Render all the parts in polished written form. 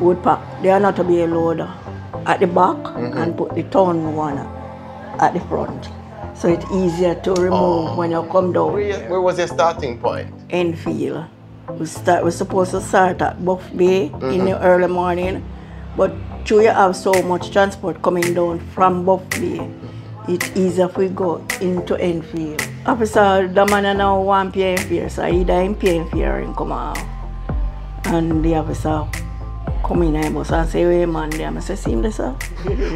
would pack the another bay load at the back and put the town one at the front. So it's easier to remove when you come down. Where was your starting point? Enfield. We're supposed to start at Buff Bay in the early morning, but you have so much transport coming down from Buff Bay, it's easier if we go into Enfield. Officer, the man now want pay fare, so either him pay fare and come out. And the officer come in and bus and say, "Hey man, I say, see him there, sir."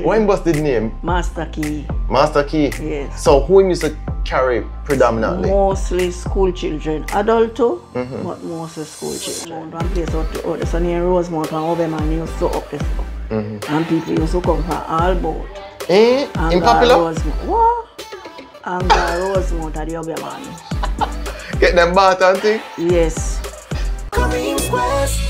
When was the name? Master Key. Master Key? Yes. So who used to carry predominantly? Mostly school children. Adult too, but mostly school children. One place out the sun near Rosemount and Overman used to up this stuff. And people used to come from all about. In Popular? What? And Rosemount at the Overman. Get them bath and thing? Yes. Kareems Quest.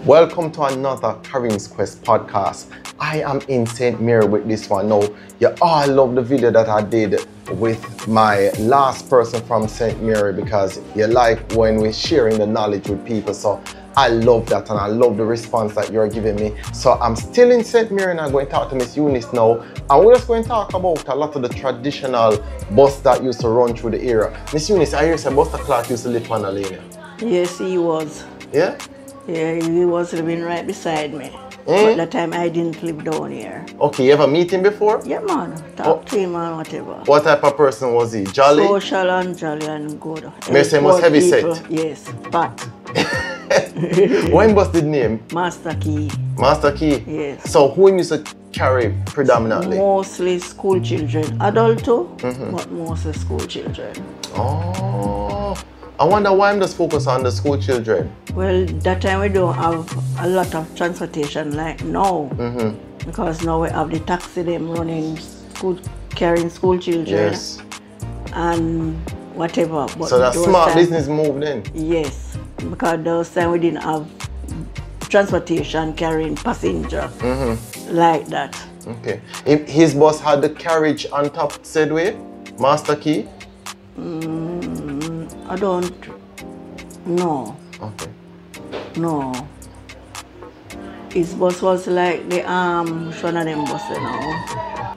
Welcome to another Kareems Quest podcast. I am in St. Mary with this one. Now, you all love the video that I did with my last person from St. Mary because you like when we're sharing the knowledge with people. So I love that and I love the response that you're giving me. So I'm still in St. Mary and I'm going to talk to Miss Eunice now. And we're just going to talk about a lot of the traditional bus that used to run through the area. Miss Eunice, I hear say Buster Clark used to live on the lane. Yes, he was. Yeah? Yeah, he was living right beside me. But that time I didn't live down here. Okay, you ever meet him before? Yeah, man. Talk to him and whatever. What type of person was he? Jolly? Social and jolly and good. May say was heavy set? Yes, fat. When was the name? Master Key. Master Key? Yes. So who used to carry predominantly? Mostly school children. Adult too, but mostly school children. Oh. I wonder why I'm just focused on the school children. Well, that time we don't have a lot of transportation like now. Because now we have the taxi them running school, carrying school children. Yes. And whatever. But So that those smart time- business moved in? Yes. Because those time we didn't have transportation carrying passenger like that. Okay. His bus had the carriage on top, said way? Master Key? I don't know. Okay. No. His bus was like the which one of them buses now?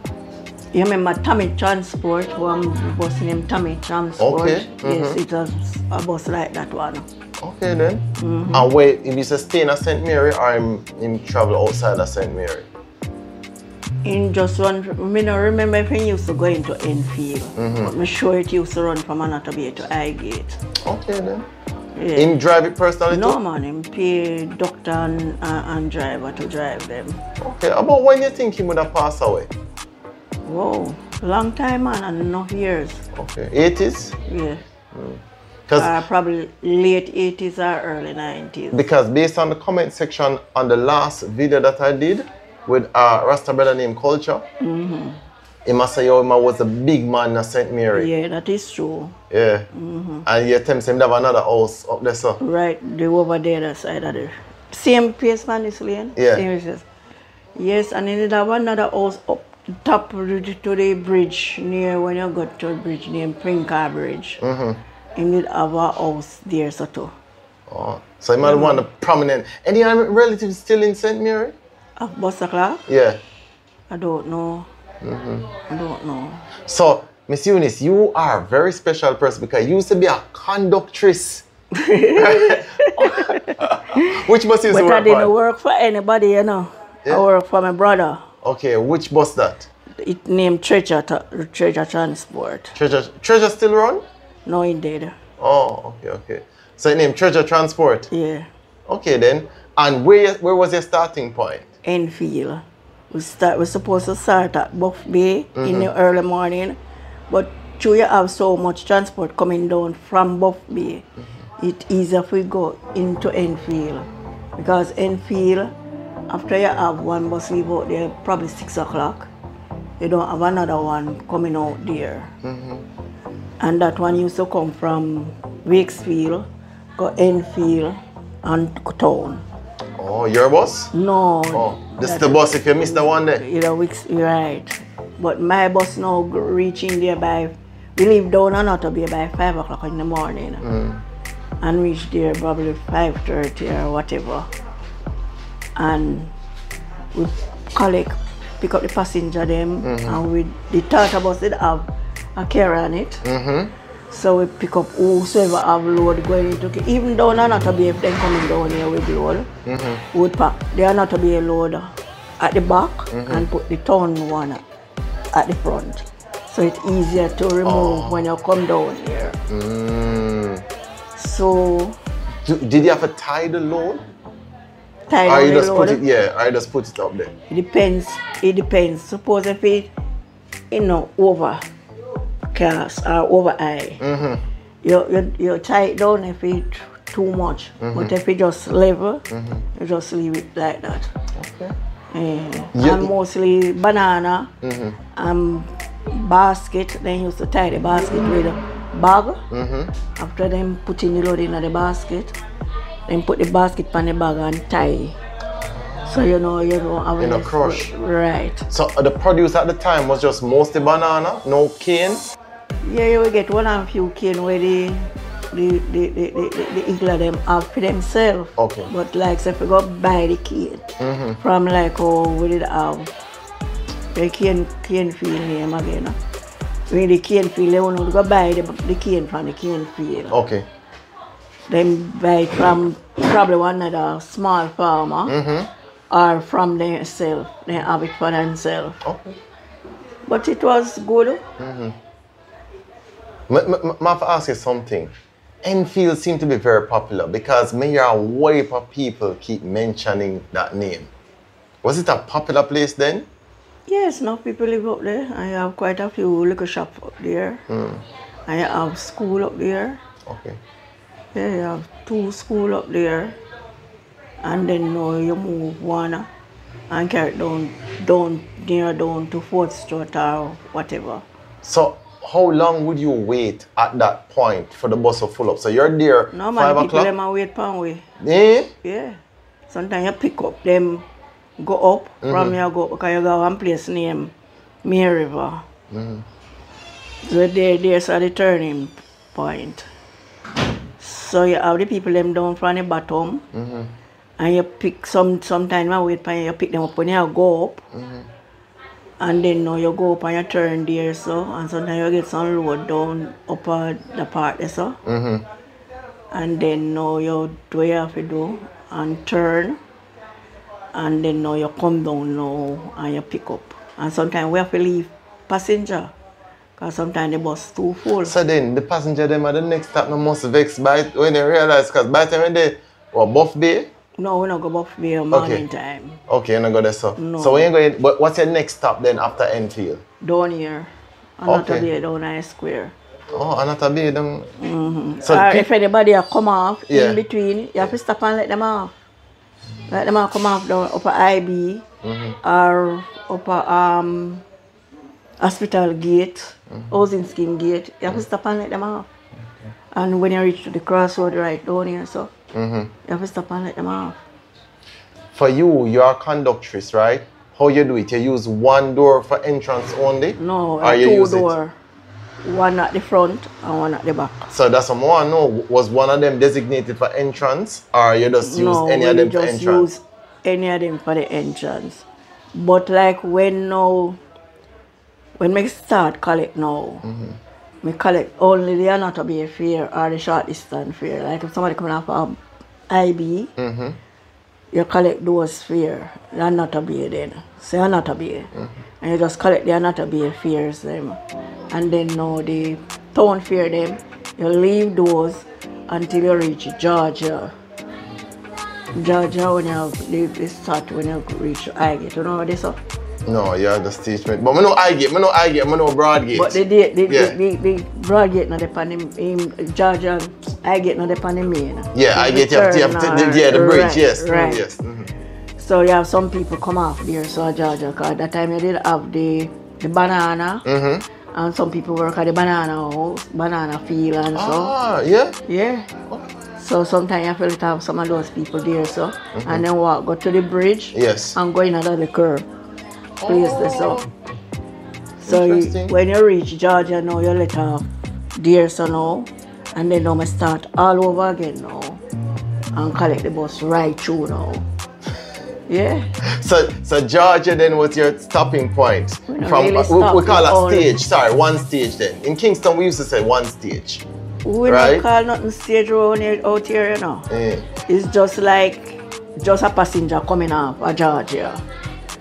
You remember Tommy Transport, one bus named Tommy Transport? Okay. Yes, it was a bus like that one. Okay then. And wait, if you stay in St. Mary or in travel outside of St. Mary? In just one, I don't remember if he used to go into Enfield, but I'm sure it used to run from Anatolia to Highgate. Okay then. Yeah. Him drive it personally No too? man, him pay doctor and driver to drive them. Okay, about when you think he would have passed away? Whoa, long time man, and enough years. Okay, 80s? Yeah. Because Probably late 80s or early 90s. because based on the comment section on the last video that I did with a Rasta brother named Culture, he must say he was a big man in St. Mary. Yeah, that is true. Yeah. And you tell him to have another house up there, so. Right, they over there, that side of the same place, man, this lane. Yeah. Same place. Yes, and then they have another house up top to the bridge near when you go to the bridge named Princar Bridge. And they have a house there, so too. Oh. So he might have one of the prominent. Any relatives still in St. Mary? Of Buster Clark? Yeah. I don't know. I don't know. So, Miss Eunice, you are a very special person because you used to be a conductress. Which bus you used to But I work didn't on? work for anybody, you know. Yeah. I work for my brother. Okay, which bus that? It named Treasure Transport. Treasure still run? No, it did. Oh, okay. So it named Treasure Transport? Yeah. Okay then. And where was your starting point? Enfield. We're supposed to start at Buff Bay in the early morning, but you have so much transport coming down from Buff Bay, it's easier if we go into Enfield. Because Enfield, after you have one bus leave out there, probably 6 o'clock, you don't have another one coming out there. And that one used to come from Wakesfield, go Enfield, and town. Oh, your bus? No. Oh, this is the bus if you miss the one there? You know, right. But my bus now reaching there by, we leave down on Otterby by 5 o'clock in the morning. And reach there probably 5:30 or whatever. and we pick up the passenger them, and the Tata bus did have a carrier on it. So we pick up whosoever have load going into it. Even though they're not a be if they're coming down here with load, would pack. They are not a be a load at the back and put the town one at the front. So it's easier to remove when you come down here. So did you have to tie the load? Tie or down you the just load? put it, yeah, or you just put it up there? It depends. It depends. Suppose if it, over cast or over high, you tie it down if it too much. But if it just level, you just leave it like that. Okay. And mostly banana and basket. Then used to tie the basket with a bag. After them putting the load in the basket, then put the basket on the bag and tie. So you don't have crush. Right. So the produce at the time was just mostly banana, no cane? Yeah, you will get one and few cane where the eagle them have for themselves. Okay. But like so if you go buy the cane from like we did have the cane field name again. When the cane field, they want to go buy the cane from the cane field. Okay. Then buy it from probably one other small farmer or from themselves. They have it for themselves. Okay. But it was good. I have to ask you something. Enfield seemed to be very popular because me hear a wave of people keep mentioning that name. Was it a popular place then? Yes, now people live up there. I have quite a few liquor shops up there. I have school up there. Okay. Yeah, you have 2 schools up there. And then now you move one and carry it down to 4th Street or whatever. So how long would you wait at that point for the bus to full up? So you're there No 5 man, people o'clock? them a wait for me. Eh? Yeah. Sometimes you pick up them, go up from your go because you got one place named May River. So there's a the turning point. So you have the people them down from the bottom and you pick sometimes I wait for you pick them up when you go up. And then now you go up and you turn there so and sometimes you get some load down up at the part there so. And then now you do what you have to do and turn. And then now you come down now and you pick up. And sometimes we have to leave passenger. Because sometimes the bus too full. So then the passenger them at the next stop no must vex by when they realize because by the time when they Buff Bay? No, we don't go Buff Bay morning time. Okay, you don't go there so. No. So when you going, but what's your next stop then after Enfield? Down here. Another Bay down High Square. Oh, another Bay them. So if anybody come off in between, you have to stop and let them off. Let them come off down upper IB or upper hospital gate, housing scheme gate. You have to stop and let them off. And when you reach to the crossroad right down here, so you have to stop and let them off. For you, you're a conductress, right? How you do it? You use one door for entrance only? No, or you 2 use door. One at the front and one at the back. So that's what I want to know. Was one of them designated for entrance or you just use any of them for entrance? No, use any of them for the entrance. But like when we start collect now, we collect only the anatomy fare or the short distance fare. Like if somebody coming off of IB, you collect those fare, the anatomy then. So anatomy. And you just collect the anatomy fares them. And then now the town fare them, you leave those until you reach Georgia. Georgia when you start when you reach Highgate. You know what this is? No, you just teach me. But I know Highgate, I know Broadgate. But the Broadgate not depend in Georgia, Highgate not depend in me. Yeah, Highgate you have the bridge, right, yes. Right. Yes. So you have some people come off there, so Georgia, because at that time you did have the banana, and some people work at the banana house, banana field and so. Ah, yeah? Yeah. So sometimes you feel to have some of those people there, so, and then go to the bridge, and go in another curve. Place this up. So when you reach Georgia now, you let off there so now, and then now I start all over again now, and collect the bus right through now. Yeah. So Georgia then was your stopping point. We From really we stopped call all- a stage. Sorry, one stage then. In Kingston we used to say one stage. We Right. don't call nothing stage road here, out here, you know. Yeah. It's just like just a passenger coming off a Georgia.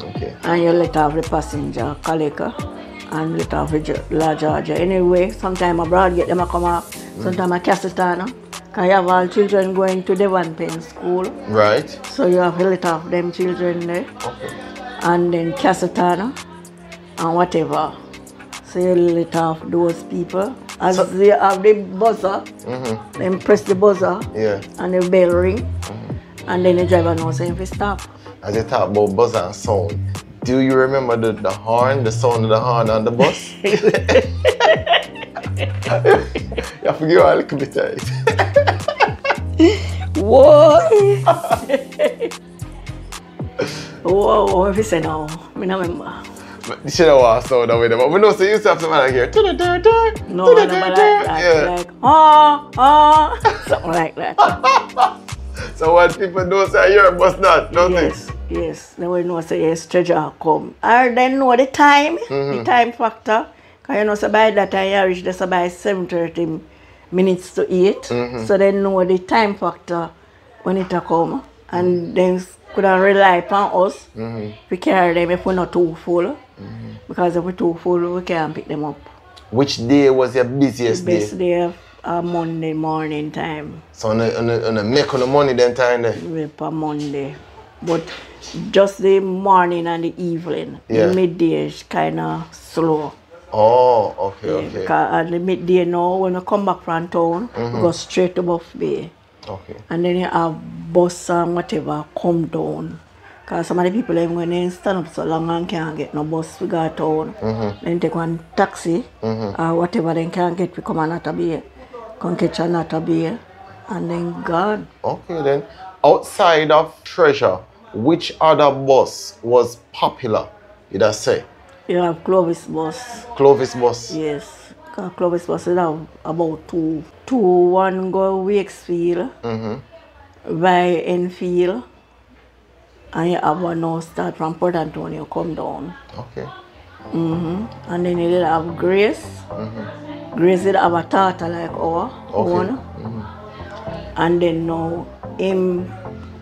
Okay. And you let off the passenger, Kaleka, and let off the La Georgia. Anyway, sometimes abroad get them a come off, sometimes a Cassitano. Because you have all children going to Devon Penn School. Right. So you have to let off them children there. Okay. And then Cassitano and whatever. So you let off those people. As they have the buzzer, then press the buzzer Yeah. and the bell ring. And then the driver knows if he stop. As you talk about buzz and sound, do you remember the horn, the sound of the horn on the bus? You have to give a little bit of it. What? Whoa, if you say no, I don't remember. But you should have walked sound with them. But we know so you used to have something like here. No, I never like that. Yeah. Like, something like that. So what people know say your bus not, don't they? Yes. Then we know say yes, treasure come. Or then know the time, the time factor. Because you know, so by that time you reach this about 7:30 minutes to 8. So then know the time factor when it a come. And then could rely upon us. We carry them if we're not too full. Because if we're too full, we can't pick them up. Which day was your busiest The best day? day of Monday morning time. So on the make on the money then time there? Per Monday. But just the morning and the evening. Yeah. The midday is kind of slow. Oh, okay, Yeah, okay. because at the midday now, when you come back from town, we go straight to Buff Bay. Okay. And then you have bus and whatever come down. Because some of the people, when they stand up so long and can't get no bus, we go to town. Then take one taxi or whatever, then can't get, we come on Natta Bay. Come catch a Natta Bay. And then gone. Okay then. Outside of Treasure, which other bus was popular, you'd have say? You have Clovis bus. Clovis bus? Yes. Because Clovis bus is have about two. One go Wakefield, by Enfield, and you have one now start from Port Antonio come down. Okay. And then you have Grace. Grace did have a tata like our own. And then now him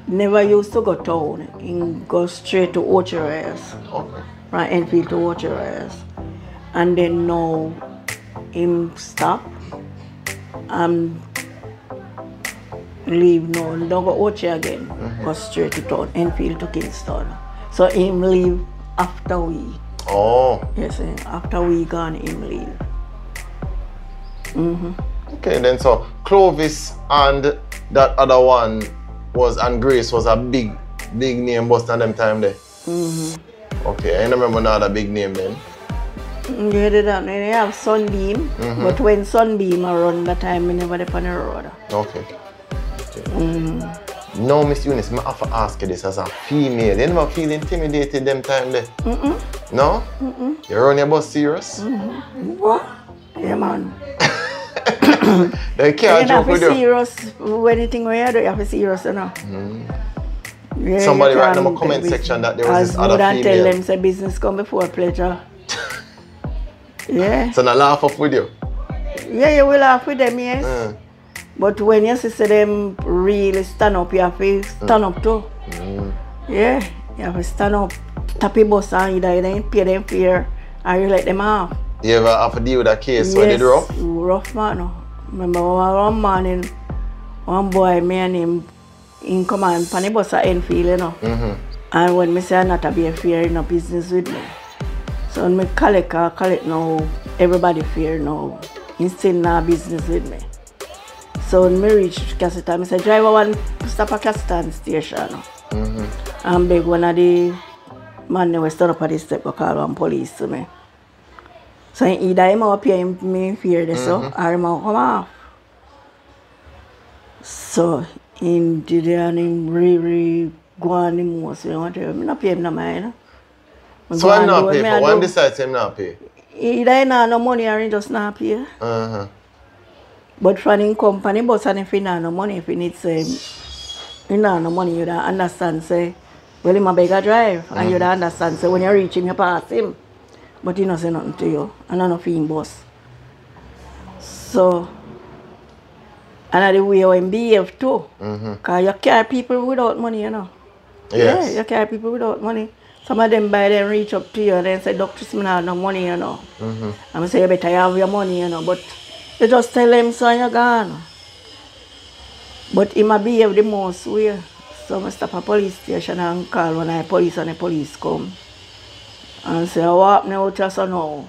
never used to go town. He go straight to Orchards. Okay. From Enfield to Orchards. And then now him stop and leave now. Don't go Orchard again. Go straight to town. Enfield to Kingston. So him leave after we. Oh. Yes, after we gone, him leave. Okay then, so Clovis and that other one and Grace was a big name bus at them time there. Okay, I remember another big name then. Yeah, they have Sunbeam, but when Sunbeam run that time, we never did on the road. Okay. No, Miss Eunice, I have to ask you this as a female. You never feel intimidated them time there? No? You run your bus serious? What? Yeah, man. They can't You joke have to with you. serious when anything we do, you have to serious, you know. Yeah, Somebody you write in the can't comment take section that there was as this more other than tell female. them say business come before pleasure. Yeah. So I laugh up with you. Yeah, you will laugh with them, yes. But when you see them really stand up, you have to stand up too. Yeah, you have to stand up, tap your bus and either you pay them fare or you let them off. You ever have to deal with a case where they rough? Rough man. Remember one morning, one boy, me and him come on the bus at Enfield, you know. And when me say I'm not a be a fear, no business with me. So when me collect now, everybody fear now. He still not business with me. So when me reach Cassitan, I say, driver one stop at Cassitan station. And beg one of the man who stand up at the step, call one police to me. So either him up here, me fear this, so, or him come off. So him did it and him really go on the most. You know, I'm not pay him no mind. So I'm not pay for one decides him not pay. Either he not no money or he just not pay. But from him company, but if he not no money, if he needs he not no money, you don't understand, say, Well, him a beggar drive, and you don't understand. So when you reach him, you pass him. But he don't say nothing to you, and I don't feel him boss. So, and the way how him behave too. Because you carry people without money, you know. Yes. Yeah, you carry people without money. Some of them by them reach up to you and then say, Doctor, I have no money, you know. And I say, you better have your money, you know. But you just tell them, so you're gone. But he might behave the most way. So I stop a police station and call when I police and the police come. And say, what happened out here so now?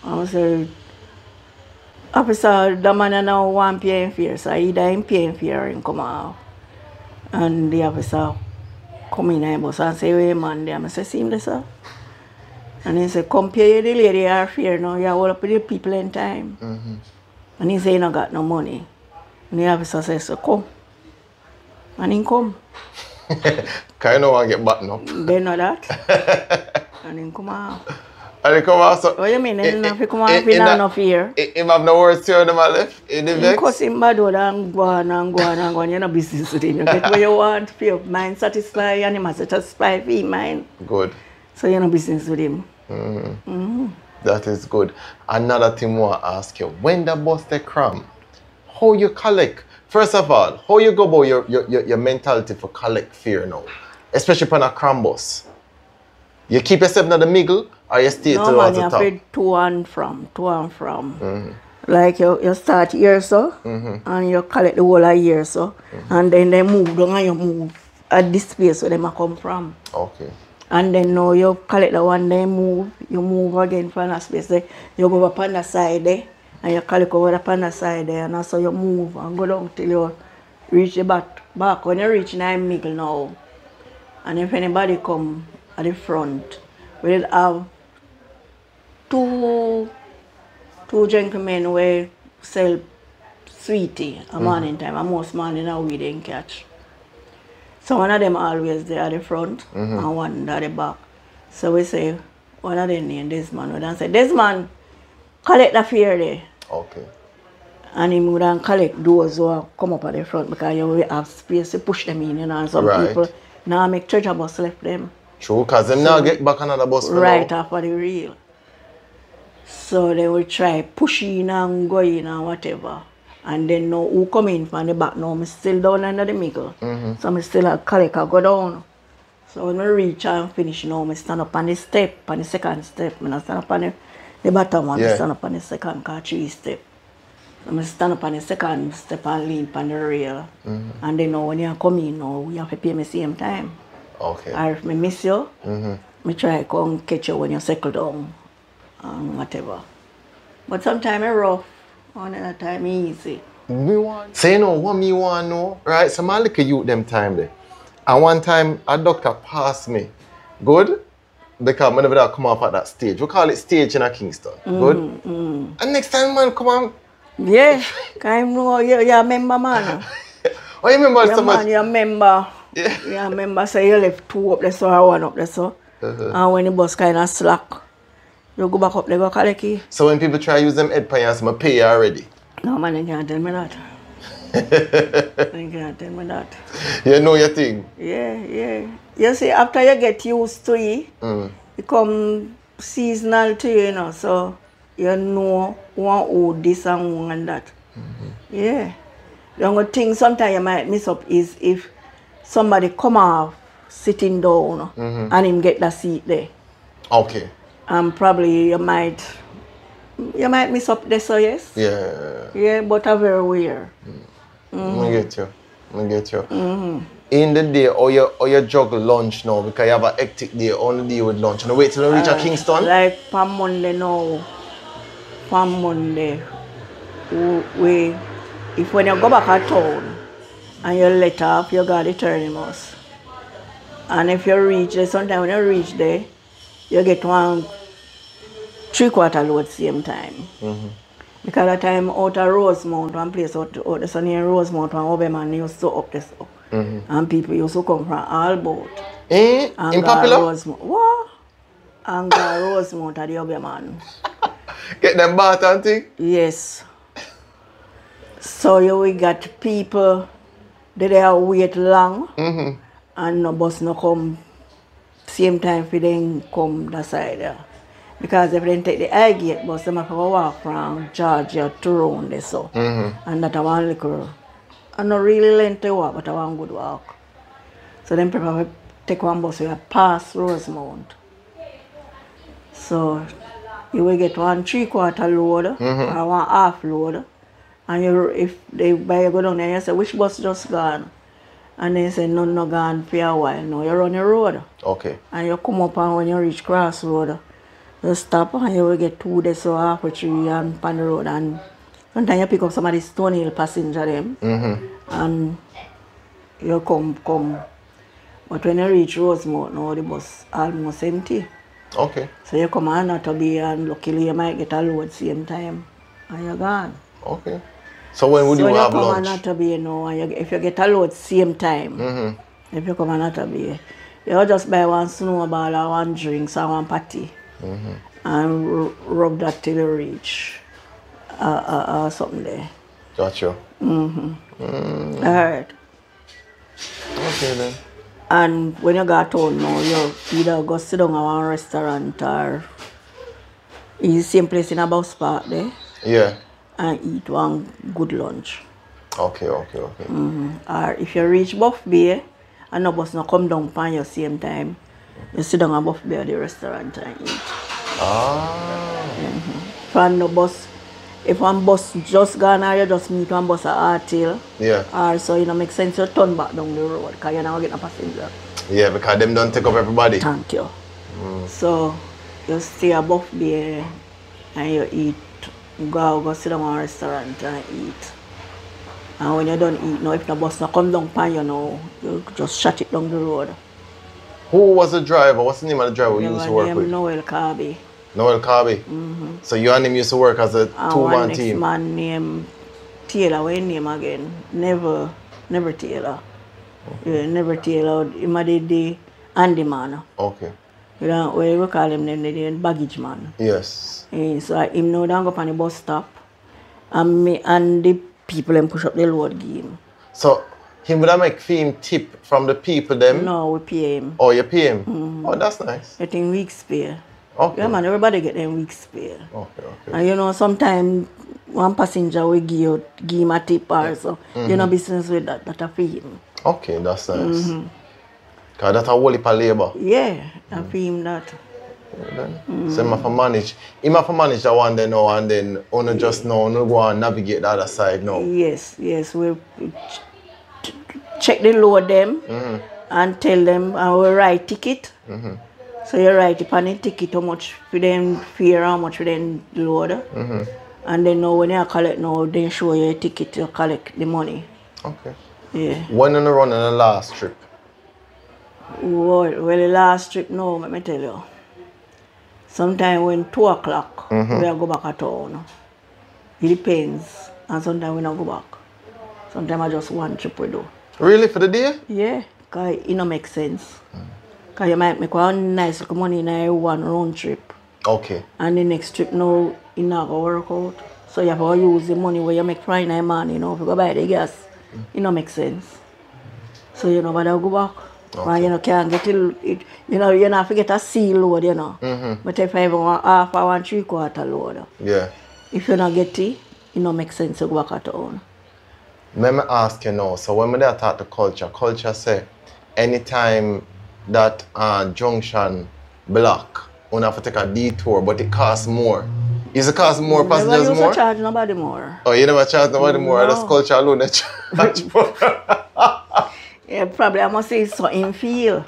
And I say, officer, the man now want paying fare. So either him paying fare or him come out. And the officer come in and bus and say, wait man there. I say, see him there, sir? And he say, come pay the lady her fare now. You hold up with the people in time. And he say, he not got no money. And the officer says, so come. And he come. Because you don't want to get buttoned up. They know that. And he come out. And he come out so... What you mean? He don't come out if he not no fear. Him have no words to you, them left in the He vex? cuss him bad and go on and go on and go on. You no business with him. You get what you want for your mind satisfy and him has satisfy for his mind. Good. So you no business with him. That is good. Another thing I want to ask you. When the bus they cram, how you collect? First of all, how you go about your mentality for collect fear now? Especially on a cram bus. You keep yourself in the middle or you stay towards the top? No man, you have to and from. Like you start here so, and you collect the whole of here so, and then they move down and you move at this place where they come from. Okay. And then now you collect the one, they move, you move again from that space there, you go up on the side there, and you collect over upon the side there, and that's how you move and go down till you reach the back. When you reach in the middle now, and if anybody come at the front, we'll have two gentlemen who sell sweetie a morning time, and most morning we didn't catch. So one of them always there at the front and one at the back. So we say, one of them named Desmond. We don't say, Desmond, collect the fare there. Okay. And he would collect those who come up at the front because you will have space to push them in, you know, and some people now make treasure bus left them. True, because them now get back another bus for right now. after the reel. So they will try push in and go in and whatever. And then now who come in from the back now, I'm still down under the middle. So I'm still a collect and go down. So when I reach and finish now, I stand up on the step, on the second step. I stand up on the bottom one, I stand up on the second car 3 step. So I stand up on the second step and lean on the rail. And then now when you come in now, you have to pay me same time. Okay. Or if I miss you, I try to come catch you when you settle down and whatever. But sometimes it's rough, another time easy. So you know what me want to know, right? So I look at you them time there. And one time a doctor passed me. Good? Because I never come off at that stage. We call it stage in a Kingston. Good? And next time man come on. Yeah, because you remember man. Oh, you remember so much? Man, you remember. Yeah. You remember, so you left 2 up there, so or 1 up there, so. And when the bus kind of slack, you go back up there, go collect it. So when people try to use them head pans, I pay you already? No, man, they can't tell me that. They can't tell me that. You know your thing? Yeah. You see, after you get used to it, it become seasonal to you, you know, so you know one who this and one and that. Yeah. The only thing sometimes you might miss up is if somebody come off sitting down and him get the seat there. Okay. And probably you might miss up there, so yes. Yeah. Yeah, but a very weird. I get you. In the day, or you juggle lunch now because you have a hectic day, only deal with lunch. And wait till you reach a Kingston? Like from Monday now, if when you go back at town and you let off, you got the terminus. And if you reach there, sometimes when you reach there, you get 1 3/4 load same time. Because that time out of Rosemount, one place out the sun near Rosemount, one Oberman used to up this up. And people used to come from all about. In Popular? Rosemount. What? And go Rosemount at the Oberman. Get them bath and thing? Yes. So you will get people that they wait long and no bus no come same time for them come that side there. Because if they take the high gate bus, they have to walk from Georgia to round there so. And that I want little, I not really lengthy walk, but I want good walk. So then people take one bus we pass Rosemount. So you will get 1 3/4 load or 1 half load. And you, if they buy you go down there, you say, which bus just gone? And they say, no, no gone for a while. No, you run the road. Okay. And you come up and when you reach crossroad, you stop and you will get 2 days so halfway 3 and on the road. And sometimes you pick up somebody's Stone Hill passenger them. And you come. But when you reach Rosemount, now the bus almost empty. Okay. So you come on to be and luckily you might get a load same time. And you're gone. Okay. So when would you have come lunch? on to be, you know, and if you get a load same time, if you come on to be, you just buy 1 snowball or 1 drinks or 1 patty and rub that till you reach something there. Gotcha. Alright. Okay then. And when you go to town now, you either go sit down at one restaurant or it's the same place in a bus park there. Yeah. And eat 1 good lunch. Okay. Or if you reach Buff Bay and no bus no come down upon you same time, you sit down at Buff Bay at the restaurant and eat. From the bus, if 1 bus just gone or you just meet 1 bus at Artail, or so it make sense you turn back down the road because you're not getting a passenger. Yeah, because them don't take up everybody. Thank you. So you stay at Buff Bay and you eat. Go sit down at a restaurant and eat. And when you don't eat, now if the bus not come down upon you now, you just shut it down the road. Who was the driver? What's the name of the driver you used to work with? Noel Carby. Noel Carby? So you and him used to work as a 2-man team? And one man named Taylor, what his name again? Never Taylor. Yeah, Never Taylor. He did the Andy man. Okay. You know, what we call him, the baggage man. Yes. So him now down go on the bus stop and me and the people them push up the load game. So him would make him tip from the people them? No, we pay him. Oh, you pay him? Oh, that's nice. I think week's pay. Okay. Yeah man, everybody get them week's pay. Okay. And you know, sometimes 1 passenger will give him a tip or so. You know business with that a fee him. Okay, that's nice. Because that's a whole heap of labor. Yeah, I fee him that. So he have to manage. He have to manage that one then now and then just now go and navigate the other side now. Yes. We check the load them and tell them and we write ticket. So you write upon the ticket how much for them fare, how much for them load. And then now when you collect now, they show you a ticket, you collect the money. Okay. Yeah. When you run on the last trip? Well, the last trip now, let me tell you. Sometimes when 2 o'clock, we go back at town. It depends. And sometimes we don't go back. Sometimes I just 1 trip we do. Really? For the day? Yeah, because it don't make sense. Because you might make 1 nice little money in a 1 round trip. Okay. And the next trip now, it not going to work out. So you have to use the money where you make Friday morning, you know, if you go buy the gas. It don't make sense. So you know, but I go back. Okay. And you know, can't get it, you know, you not forget a seal load, you know. But if I have 1/2 or 1 3/4 load, if you not get it, it don't make sense to go back at town. Let me ask you now, so when they talk to culture say, anytime that junction block, you have to take a detour, but it costs more. Is it cost more passengers more? Never charge nobody more. Oh, you never charge nobody more? No. That's culture alone that charge more. Yeah, probably I must say it's something feel.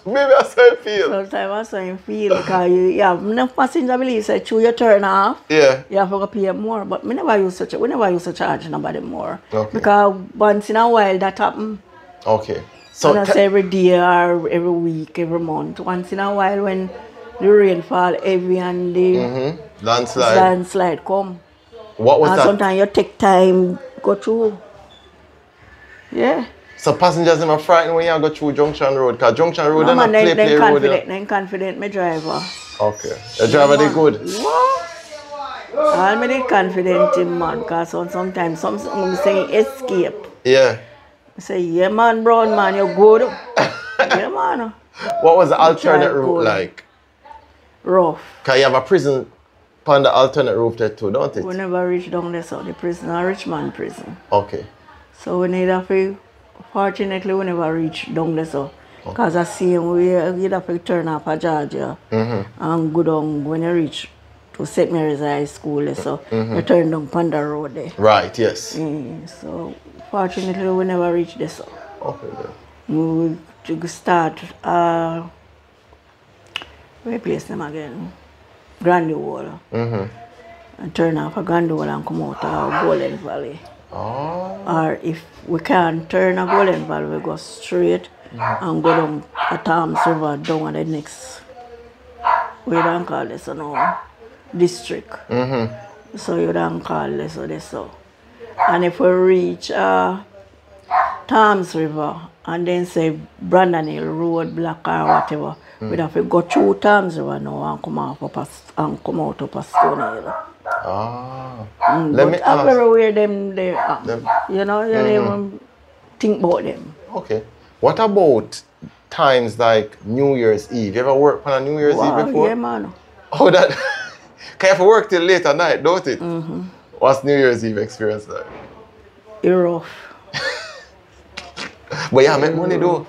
Maybe I say feel. Sometimes I something feel because you have enough passenger believe say through your turn off. Yeah. You have to go pay more. But we never used to charge nobody more. Okay. Because once in a while that happen. Okay. So not every day or every week, every month. Once in a while when the rainfall heavy and the landslide come. What was that? Sometimes you take time go through. Yeah. So passengers are not frightened when you go through Junction Road? Because Junction Road is not play road. They're confident, my driver. Okay. The driver they good? What? I'm really confident in man, because sometimes some say escape. Yeah. I say, yeah man, brown man, you're good. Yeah man. What was the alternate Child route code. like? Rough. Because you have a prison on the alternate route there too, don't it? We never reach down there, so the prison, a Richmond prison. Okay. So we need to, fortunately, we never reach down there, so. Because I see we have to turn off a Georgia and go down when you reach to St. Mary's High School, so you turn down Panda Road there. Right, yes. So fortunately, we never reach there, so. Okay, then. We to start, where place them again? Grande Wall. And turn off a Grande Wall and come out of Golden Valley. Oh. Or if we can't turn a Golden Valley, we go straight and go down a Thames River down at the next, we don't call this no district. So you don't call this or this so. And if we reach Thames River and then say Brandon Hill Road Block or whatever, we'd have to go through Thames River now and come off up and come out up a Stone Hill. Ah. Let me ask. Everywhere them they are. You know, you don't even think about them. Okay. What about times like New Year's Eve? You ever worked on a New Year's Eve before? Yeah, man. Oh, that. Can you have to work till late at night, don't it? What's New Year's Eve experience like? It's rough. But yeah, make money though.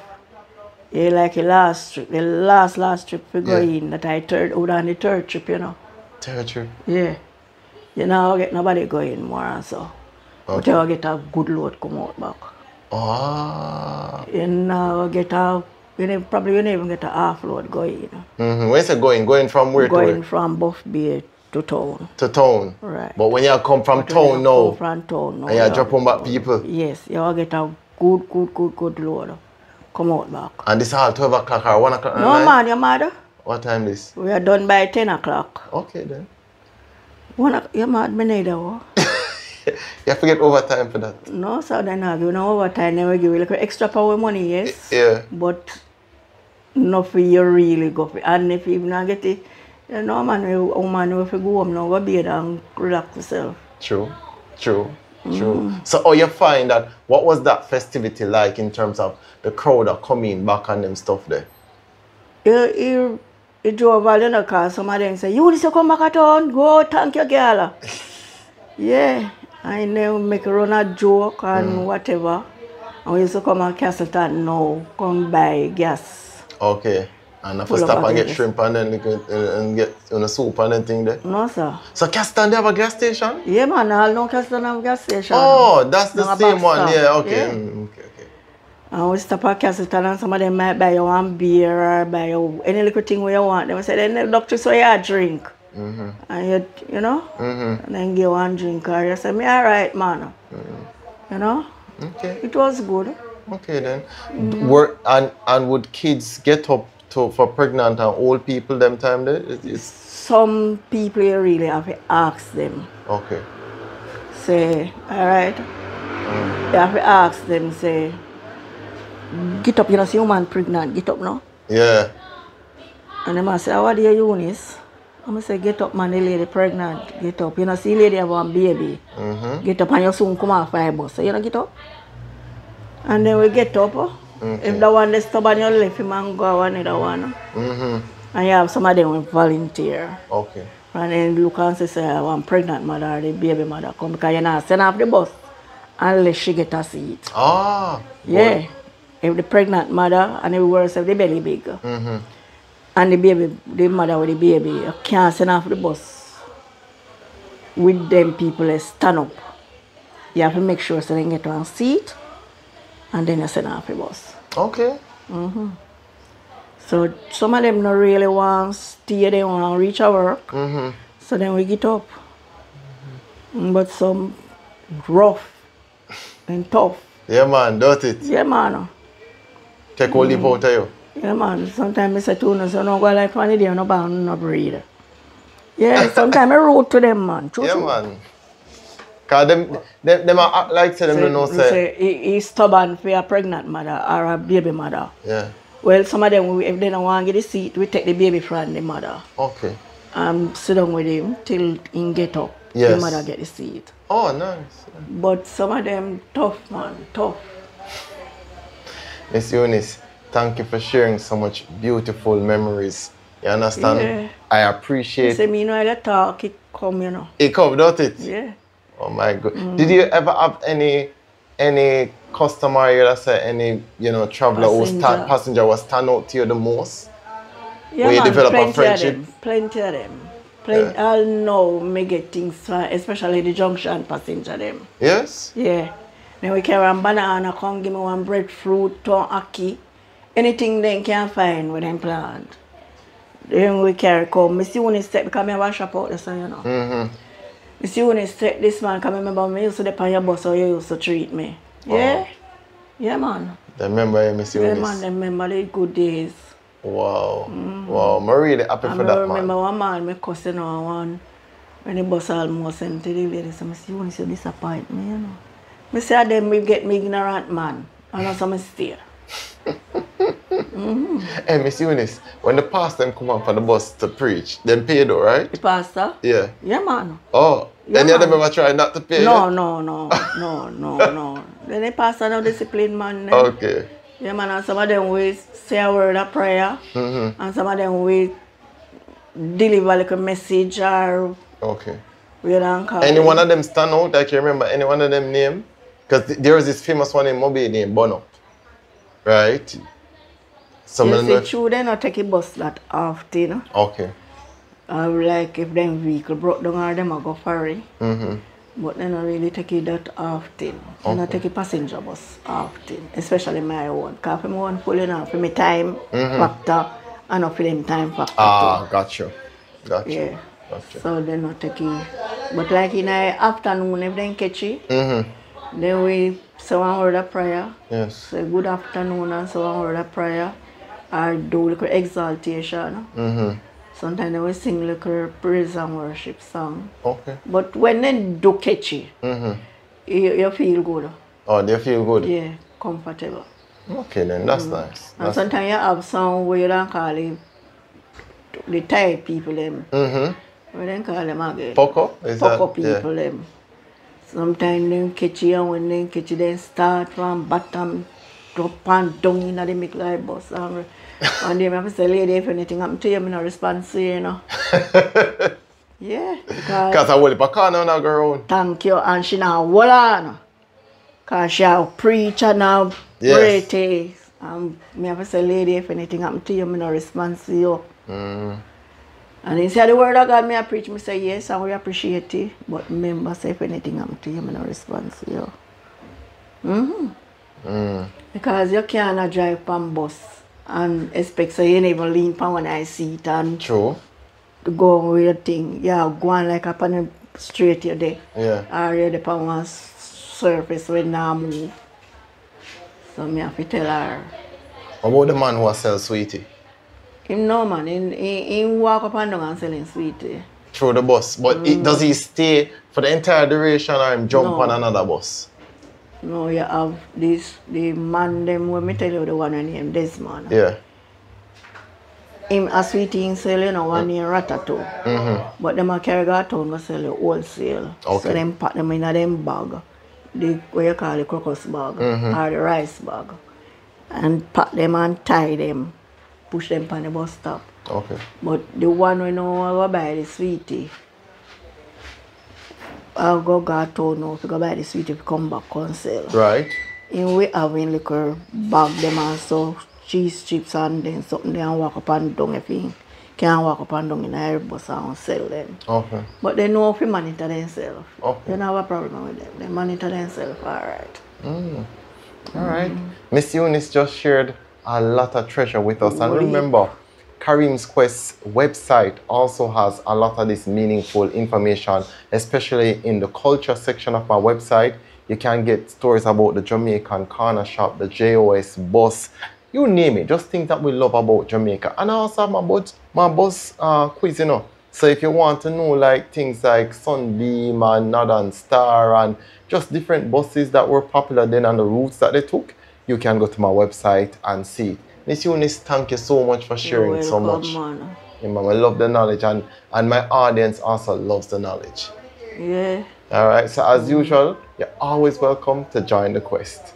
Yeah, like the last trip, the last trip we go in that I on the third trip, you know. Third trip? Yeah. You know, get nobody going more and so. But you get a good load come out back. Ah. You know, probably you never even get a half load going. When you say going? Going from where to where? Going from Buff Bay to town. To town? Right. But when you come from town now, come from town now, and you drop on back people? Yes, you get a good load. Come out back. And this is all 12 o'clock or 1 o'clock? No, man, your mother. What time is? We are done by 10 o'clock. Okay, then. You're mad, me neither. You have to get overtime for that. No, so then I give no overtime, then we give you like extra power money, yes. Yeah. But not for you really go for. And if you not get it, you know, man, if you go home now, go bed and relax yourself. True. So, you find that, what was that festivity like in terms of the crowd that coming back and them stuff there? It drove all in the car. Some of them say, Eunice, you come back at town, go thank your girl. Yeah. I never make a run a joke and whatever. And we used to come to Castleton now, come buy gas. Okay. And have to stop and get shrimp and then and get on a soup and then thing there? No, sir. So Castleton, they have a gas station? Yeah, man. All no Castleton have a gas station. Oh, that's the same one. Stop. Yeah, okay. Yeah. Okay. And we stop at Castleton and some of them might buy you one beer or buy you any little thing where you want. They say, then the doctor so you drink. And you know, and then give one drink or you say, me alright, man. You know? Okay. It was good. Okay then. And would kids get up for pregnant and old people them time there? Some people you really have to ask them. Okay. Say, alright. You have to ask them, say, get up, you know, see your man pregnant, get up now. Yeah. And they must say, what do you, Eunice? I'm say, get up, man, the lady pregnant, get up. You know, see lady have one baby. Get up and you soon come off by bus. So you know, get up. And then we get up. If the one is stubborn, you left him and go another one. And you have some of them will volunteer. Okay. And then look and say, I want pregnant mother or the baby mother come because you're not send off the bus unless she get a seat. Ah. Yeah. Boy. If the pregnant mother and the worse if the belly big. And the baby, the mother with the baby, you can't send off the bus with them people stand up. You have to make sure so they get one seat and then you send off the bus. Okay. So some of them don't really want to stay, they want to reach our work. So then we get up. But some rough and tough. Yeah man, don't it? Yeah man. Take all leave out of you. Yeah, man. Sometimes I say to them, so no go like one day, no bound, no breed. Yeah, sometimes I road to them, man. Yeah, man. Because them act like say them don't know say. He's stubborn for a pregnant mother or a baby mother. Yeah. Well, some of them, if they don't want to get the seat, we take the baby from the mother. Okay. And sit down with him till he get up. Yes. The mother get the seat. Oh, nice. But some of them tough, man, tough. Miss Eunice, Thank you for sharing so much beautiful memories. You understand? Yeah. I You appreciate say me know I talk, it come, you know. it. Come, don't it? Yeah. Oh my God. Did you ever have any customer here that say any, traveler who Passenger. passenger was stand out to you the most? Yeah, Where you man, develop a plenty of friendship? them. Plenty of them. Yeah. I'll know me get things from, especially the junction passenger them. Yes? Yeah. Then we carry one banana, come give me one breadfruit, ton ackee. Anything they can find with them plant. Then we carry come. Miss Eunice take because I have a shop out there, so you know. Mm-hmm. Miss Eunice take this man, because I remember me used to depend on your bus how you used to treat me. Yeah? Yeah, man. I remember you, Miss Yeah, Eunice. man, I remember the good days. Wow. Wow. I'm really happy for that, remember man. one man, me cussing on one, when the bus almost sent to the lady, so I say, Eunice, you disappoint me, you know. I say, then we get me ignorant man, and that's how I stay. Hey, Miss Eunice, when the pastor them come up on the bus to preach, them pay though, right? The pastor? Yeah. Yeah, man. Oh, Yeah, any of them man. ever try not to pay? No, you? no. Then the pastor no discipline man. Then. Okay. Yeah, man, and some of them will say a word of prayer, and some of them will deliver like a message or Okay. we don't call Any it. one of them stand out? Like you remember any one of them name? Because there was this famous one in Mobile named Bono. Right? Some You of see, them. true, they not take a bus that often. Okay. Like if them vehicle broke down or them a go ferry. Mm-hmm. But they don't really take it that often. They not take a passenger bus often, especially my own. Because for my own pulling off for my time factor and not for them time factor Ah, too. got you. Got you. Yeah. Got you. So they not take it. But like in the afternoon, if they catch it, then we say one word of prayer. Yes. Say good afternoon and say one word of prayer. Or do like exaltation. Sometimes they will sing like a praise and worship song. Okay. But when they do catch it, you feel good. Oh, they feel good? Yeah, comfortable. Okay, then that's nice. And sometimes you have some where you don't call it the tired people them. We don't call them again. Poco? Poco people them. Sometimes they catch you and when they catch you, they start from bottom up and down in the make like bus. And they have to say, lady, if anything happen to you, I'm not respond to you, you know. Yeah, Because I will if I can't now go around. thank you, and she now hold on. Because she have preach and have Yes. pray things. And me have to say, lady, if anything happen to you, I'm not respond to you. And he said the word of God, me I preach, me say yes, and we appreciate it. But remember, say if anything happen to you, I'm not respond to you. Because you cannot drive on bus and expect so you never lean on when I see it and True. go on with your thing. Yeah, go on like up on the street you're there. Yeah. Or you're there on one surface when now move. So me have to tell her. What about the man who sells sweetie? Him no man, he walk up and down and selling sweetie. Through the bus. But does he stay for the entire duration or him jump on another bus? No, you have the man them when me tell you the one named Desmond. Yeah. Him a sweetie in sell, you know, one near Ratatouille. But them a carry go town go sell you wholesale. Okay. So them pack them in a them bag. The what you call the crocus bag or the rice bag. And pack them and tie them. Push them on the bus stop. Okay. But the one we know I go buy the sweetie. I'll go town now to go buy the sweetie to come back and sell. Right. In we having liquor bag them and so cheese chips and then something they and walk up and down if you can walk up and down in a bus and sell them. Okay. But they know if you monitor themselves. Okay. You don't have a problem with them. They monitor themselves alright. All right. Miss Eunice just shared a lot of treasure with us. And remember, Kareem's Quest website also has a lot of this meaningful information, especially in the culture section of our website. You can get stories about the Jamaican corner shop, the JOS bus, you name it. Just things that we love about Jamaica. And I also have my bus quiz, you know. So if you want to know like things like Sunbeam and Northern Star and just different buses that were popular then and the routes that they took, you can go to my website and see it. Miss Eunice, thank you so much for sharing so much. Man. Yeah, man, I love the knowledge and my audience also loves the knowledge. Yeah. All right, so as usual, you're always welcome to join the quest.